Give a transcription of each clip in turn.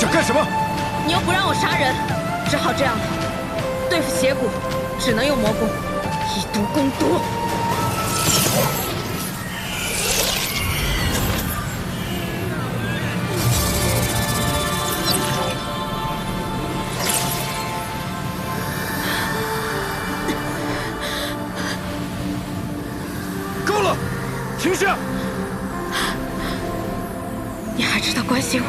想干什么？你又不让我杀人，只好这样了。对付邪蛊，只能用魔功，以毒攻毒。够了，停下！你还知道关心我？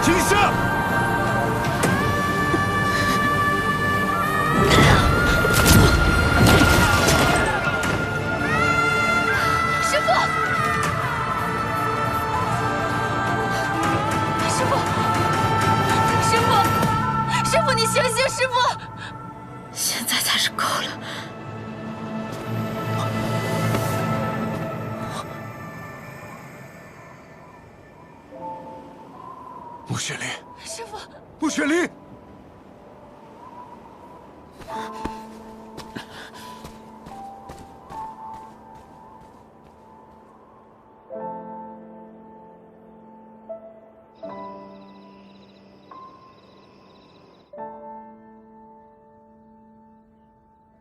停下！师父！师父！师父！师父，你醒醒！师父！现在才是够了。 穆雪梨，师父，穆雪梨，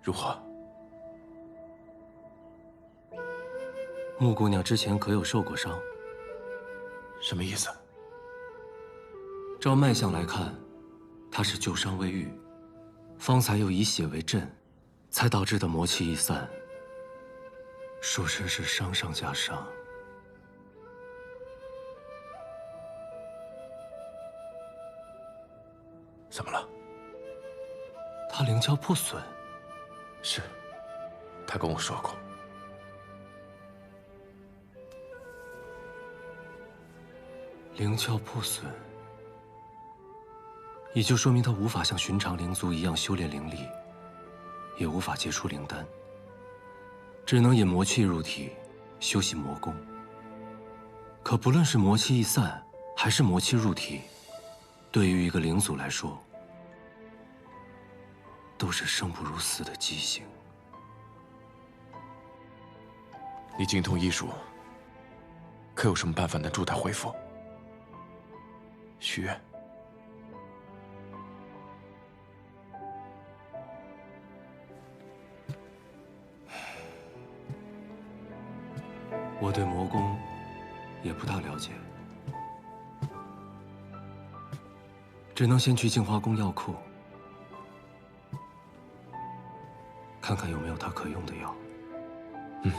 如何？穆姑娘之前可有受过伤？什么意思？ 照脉象来看，她是旧伤未愈，方才又以血为阵，才导致的魔气易散。属实是伤上加伤。怎么了？她灵窍破损。是，他跟我说过。灵窍破损。 也就说明他无法像寻常灵族一样修炼灵力，也无法结出灵丹，只能引魔气入体，修习魔功。可不论是魔气易散，还是魔气入体，对于一个灵族来说，都是生不如死的畸形。你精通医术，可有什么办法能助他恢复？许愿。 我对魔功也不大了解，只能先去净华宫药库看看有没有他可用的药。嗯。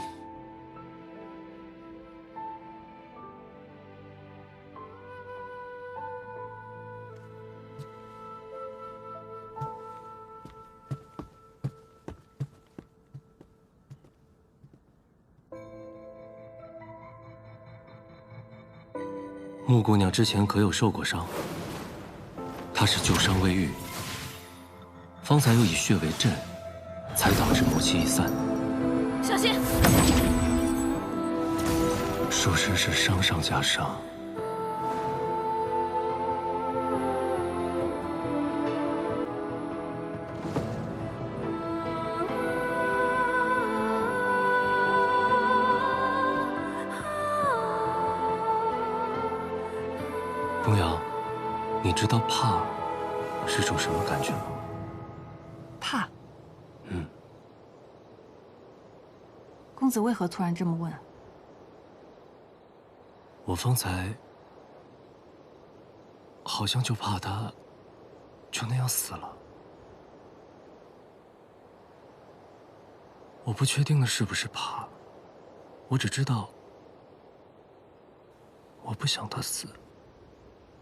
穆姑娘之前可有受过伤？她是旧伤未愈，方才又以血为阵，才导致魔气易散。小心！属实是伤上加伤。东阳，你知道怕是种什么感觉吗？怕？嗯。公子为何突然这么问？我方才好像就怕他就那样死了。我不确定的是不是怕，我只知道我不想他死。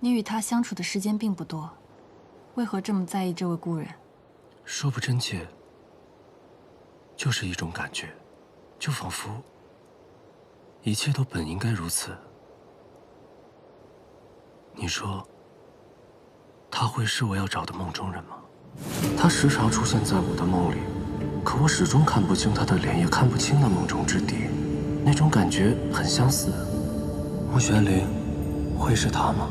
你与他相处的时间并不多，为何这么在意这位故人？说不真切，就是一种感觉，就仿佛一切都本应该如此。你说，他会是我要找的梦中人吗？他时常出现在我的梦里，可我始终看不清他的脸，也看不清那梦中之地，那种感觉很相似。穆玄灵，会是他吗？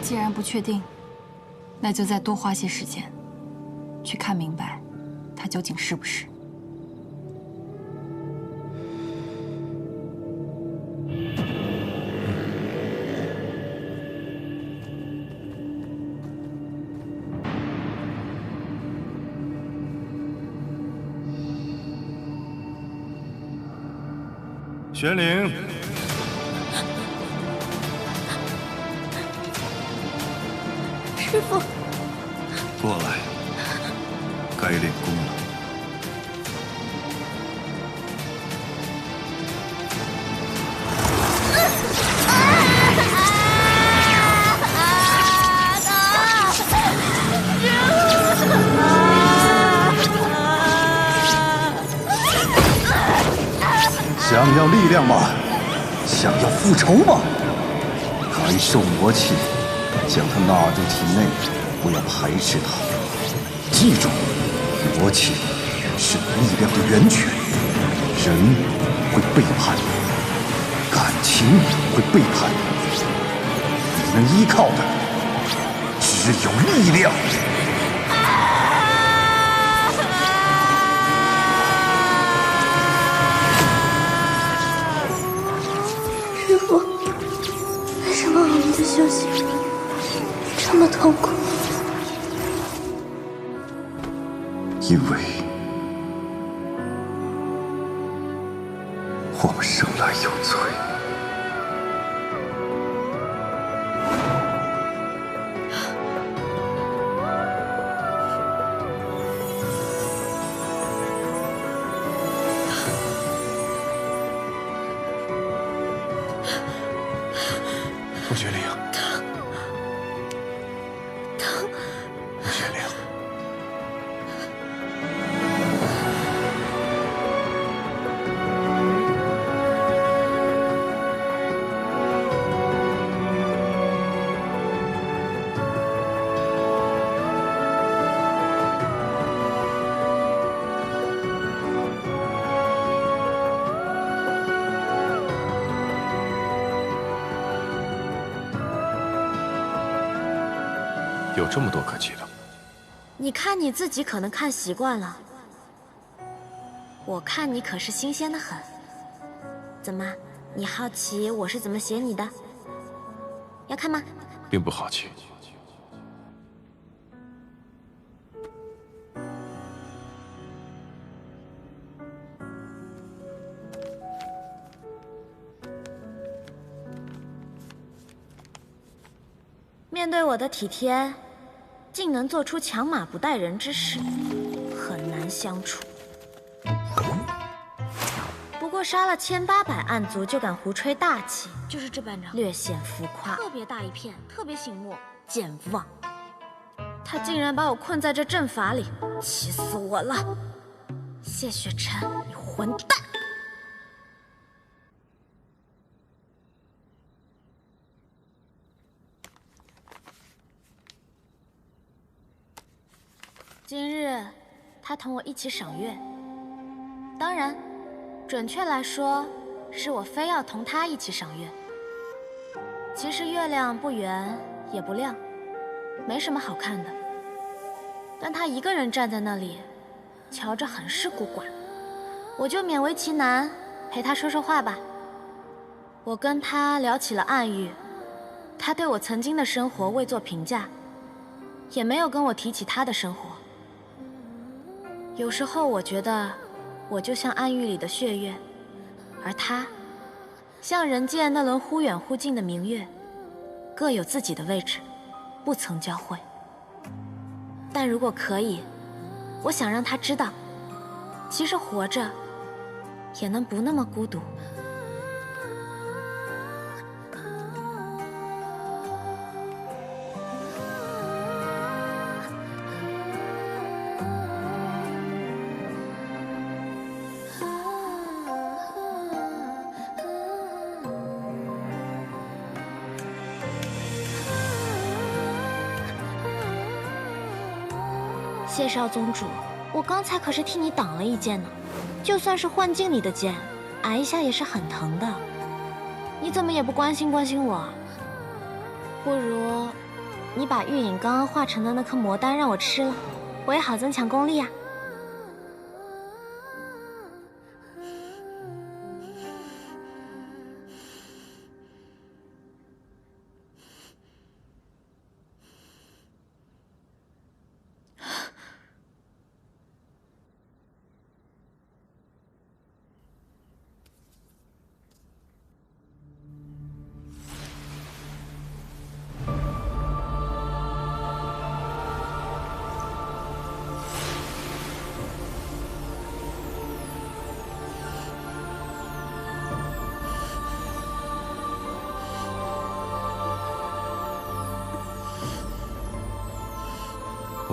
既然不确定，那就再多花些时间，去看明白，他究竟是不是。玄灵，师父，过来，该练功了。想要力量吗？想要复仇吗？感受魔气，将它纳入体内，不要排斥它。记住，魔气是力量的源泉。人会背叛你，感情会背叛你，你能依靠的只有力量。师父，为什么我们的修行这么痛苦？因为我们生来有罪。陆玄灵，陆玄灵，有这么多可气的？你看你自己可能看习惯了，我看你可是新鲜的很。怎么，你好奇我是怎么写你的？要看吗？并不好奇。面对我的体贴，竟能做出强马不待人之事，很难相处。不过杀了1800暗族就敢胡吹大气，就是这班长，略显浮夸，特别大一片，特别醒目，健忘。他竟然把我困在这阵法里，气死我了！谢雪晨，你混蛋！今日，他同我一起赏月。当然，准确来说，是我非要同他一起赏月。其实月亮不圆也不亮，没什么好看的。但他一个人站在那里，瞧着很是孤寡。我就勉为其难，陪他说说话吧。我跟他聊起了暗域，他对我曾经的生活未做评价，也没有跟我提起他的生活。有时候我觉得，我就像暗域里的血月，而他，像人间那轮忽远忽近的明月，各有自己的位置，不曾交汇。但如果可以，我想让他知道，其实活着，也能不那么孤独。谢少宗主，我刚才可是替你挡了一剑呢，就算是幻境里的剑，挨一下也是很疼的。你怎么也不关心关心我？不如你把玉影刚刚化成的那颗魔丹让我吃了，我也好增强功力啊。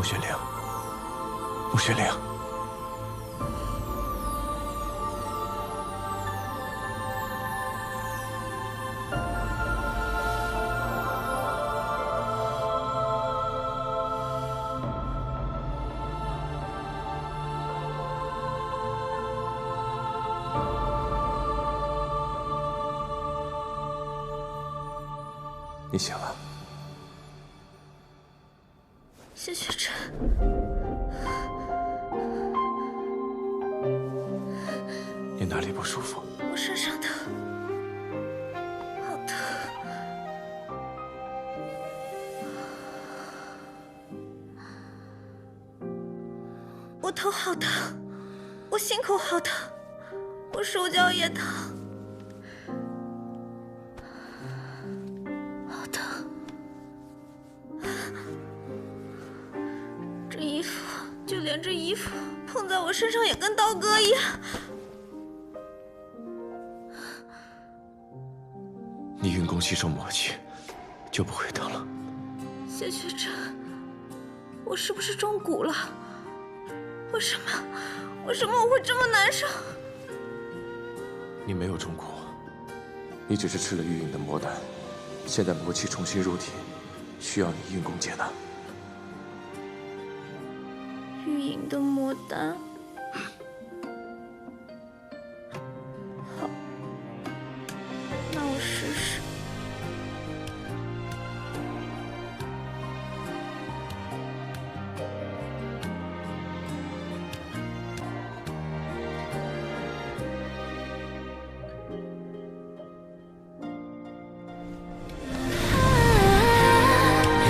穆玄灵，穆玄灵。你醒了。谢雪晨，你哪里不舒服？我身上疼，好疼。我头好疼，我心口好疼，我手脚也疼。这衣服碰在我身上也跟刀割一样。你运功吸收魔气，就不会疼了。谢雪晨，我是不是中蛊了？为什么我会这么难受？你没有中蛊，你只是吃了玉隐的魔丹，现在魔气重新入体，需要你运功解难。玉隐的魔丹，好，那我试试。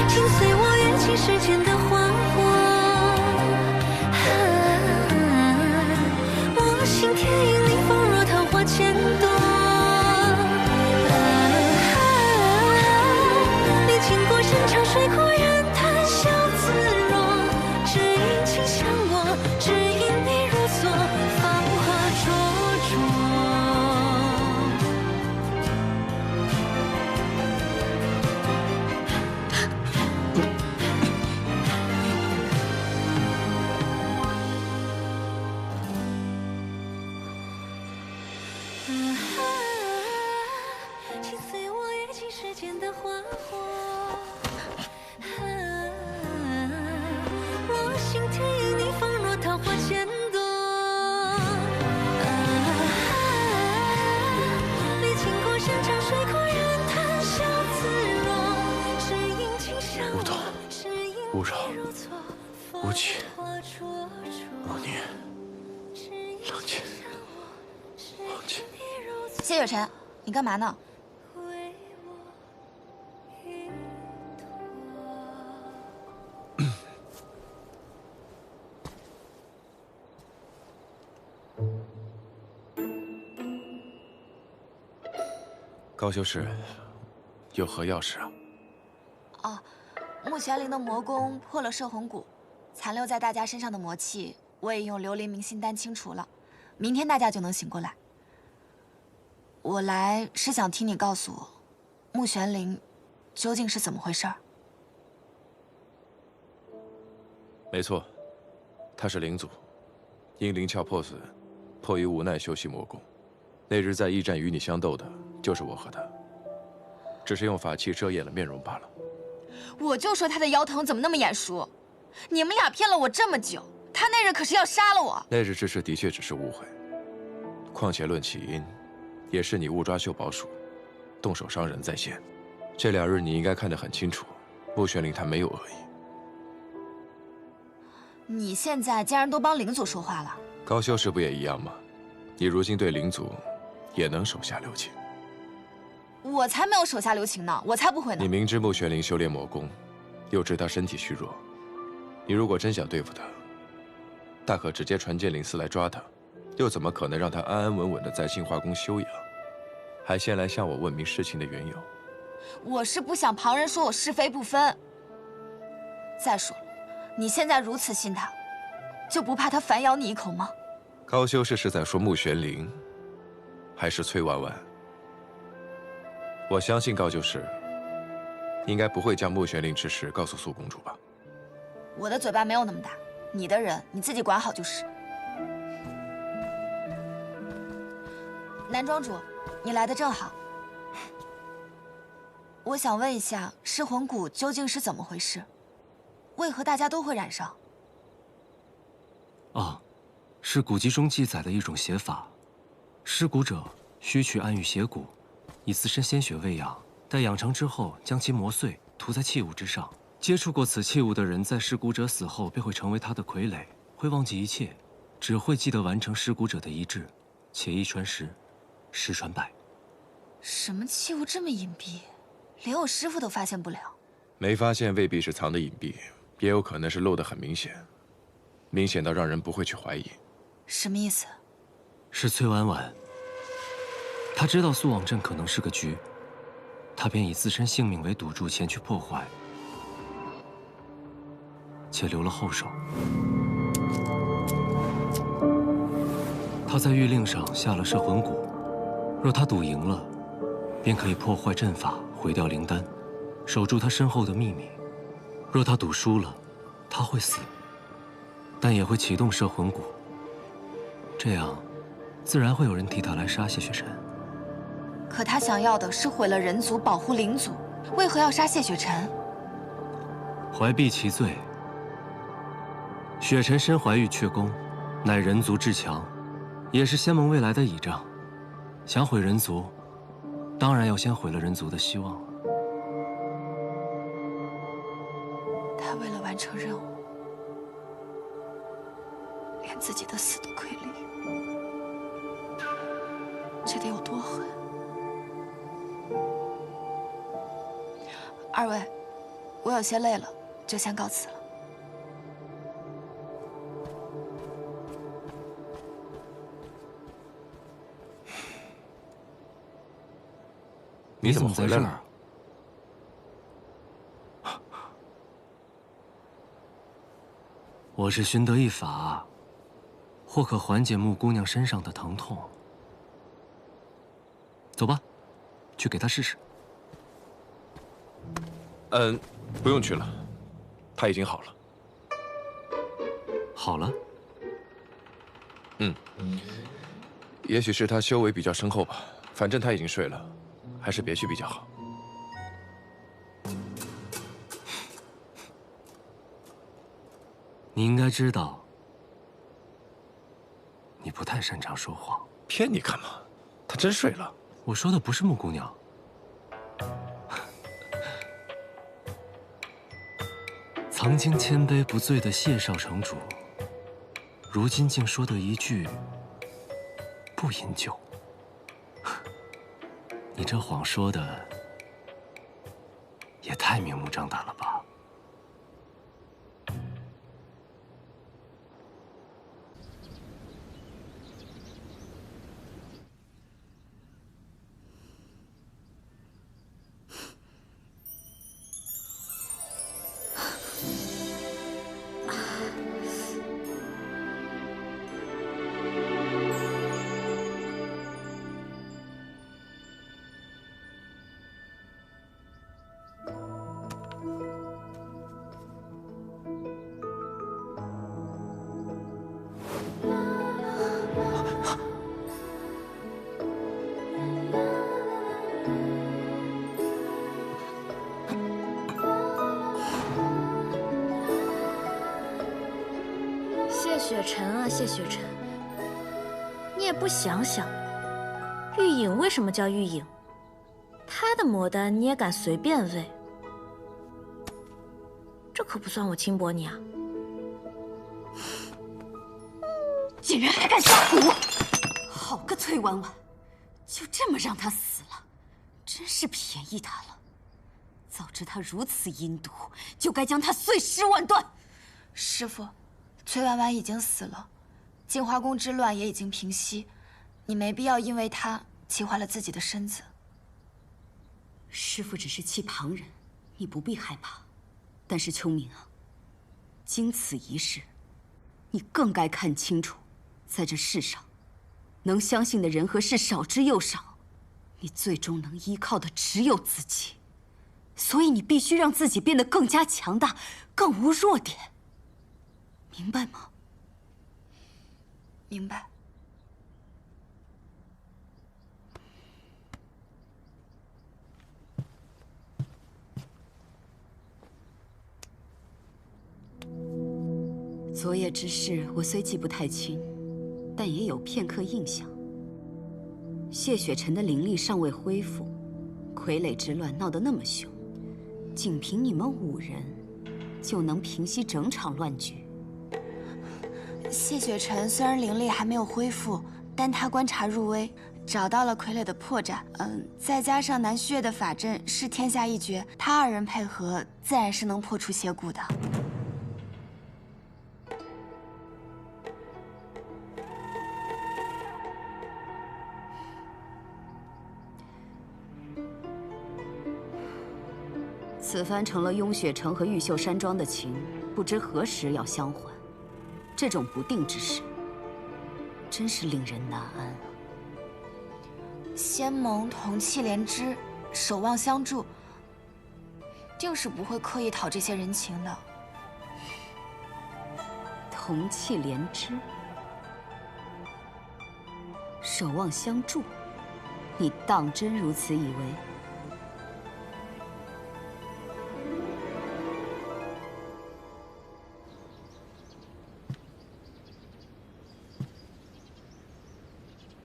紧随我缘起世间的花火。心天引力放若桃花千朵，历经过山长水阔人谈笑自若，只因情向我，只因你如昨，芳华灼灼。紧随我跃进世间的花火，我心天引你放若桃花千朵，历经过山长水阔人谈笑自若，只因情向我，只因你如昨，无气，无念，冷静，忘记。谢雪晨，你干嘛呢？高修士，有何要事啊？哦，穆玄灵的魔功破了摄魂蛊，残留在大家身上的魔气，我也用琉璃明心丹清除了，明天大家就能醒过来。我来是想听你告诉我，穆玄灵究竟是怎么回事儿？没错，他是灵祖，因灵窍破损，迫于无奈修习魔功。那日在驿站与你相斗的，就是我和他，只是用法器遮掩了面容罢了。我就说他的腰疼怎么那么眼熟，你们俩骗了我这么久，他那日可是要杀了我。那日之事的确只是误会，况且论起因，也是你误抓秀宝鼠，动手伤人在先。这2日你应该看得很清楚，穆玄灵他没有恶意。你现在竟然都帮灵祖说话了？高修士不也一样吗？你如今对灵祖也能手下留情。我才没有手下留情呢，我才不会呢。你明知穆玄灵修炼魔功，又知他身体虚弱，你如果真想对付他，大可直接传剑灵司来抓他，又怎么可能让他安安稳稳的在净化宫休养，还先来向我问明事情的缘由？我是不想旁人说我是非不分。再说了，你现在如此信他，就不怕他反咬你一口吗？高修士是在说穆玄灵，还是崔婉婉？我相信高修士应该不会将穆玄灵之事告诉苏公主吧？我的嘴巴没有那么大，你的人你自己管好就是。男庄主，你来的正好。我想问一下，噬魂谷究竟是怎么回事？为何大家都会染上？啊，是古籍中记载的一种邪法。尸骨者需取暗玉邪骨，以自身鲜血喂养，待养成之后，将其磨碎，涂在器物之上。接触过此器物的人，在尸骨者死后便会成为他的傀儡，会忘记一切，只会记得完成尸骨者的遗志，且一传十，十传百。什么器物这么隐蔽，连我师父都发现不了？没发现未必是藏得隐蔽，也有可能是露得很明显，明显到让人不会去怀疑。什么意思？是崔婉婉。他知道苏网镇可能是个局，他便以自身性命为赌注前去破坏，且留了后手。他在谕令上下了摄魂蛊，若他赌赢了，便可以破坏阵法，毁掉灵丹，守住他身后的秘密；若他赌输了，他会死，但也会启动摄魂蛊。这样，自然会有人替他来杀谢雪晨。可他想要的是毁了人族，保护灵族，为何要杀谢雪晨？怀璧其罪。雪晨身怀玉阙宫，乃人族至强，也是仙盟未来的倚仗。想毁人族，当然要先毁了人族的希望。他为了完成任务，连自己的死都可以利用，这得有多狠？二位，我有些累了，就先告辞了。你怎么回来了？我是寻得一法，或可缓解穆姑娘身上的疼痛。走吧，去给她试试。不用去了，他已经好了。好了？也许是他修为比较深厚吧，反正他已经睡了，还是别去比较好。你应该知道，你不太擅长说谎。骗你干嘛？他真睡了。我说的不是穆姑娘。曾经谦卑不醉的谢少城主，如今竟说的一句不饮酒。你这谎说的也太明目张胆了吧？谢雪晨啊，谢雪晨，你也不想想，玉影为什么叫玉影？她的魔丹你也敢随便喂？这可不算我轻薄你啊！竟然还敢下蛊！好个崔婉婉，就这么让她死了，真是便宜她了。早知她如此阴毒，就该将她碎尸万段。师父，崔婉婉已经死了，净华宫之乱也已经平息，你没必要因为她气坏了自己的身子。师父只是气旁人，你不必害怕。但是秋明啊，经此一事，你更该看清楚，在这世上，能相信的人和事少之又少，你最终能依靠的只有自己。所以你必须让自己变得更加强大，更无弱点。明白吗？明白。昨夜之事，我虽记不太清，但也有片刻印象。谢雪晨的灵力尚未恢复，傀儡之乱闹得那么凶，仅凭你们5人，就能平息整场乱局。谢雪晨虽然灵力还没有恢复，但他观察入微，找到了傀儡的破绽。再加上南虚月的法阵是天下一绝，他2人配合，自然是能破除邪蛊的。此番成了雍雪城和玉秀山庄的情，不知何时要相还。这种不定之事，真是令人难安啊。仙盟同气连枝，守望相助，定是不会刻意讨这些人情的。同气连枝，守望相助，你当真如此以为？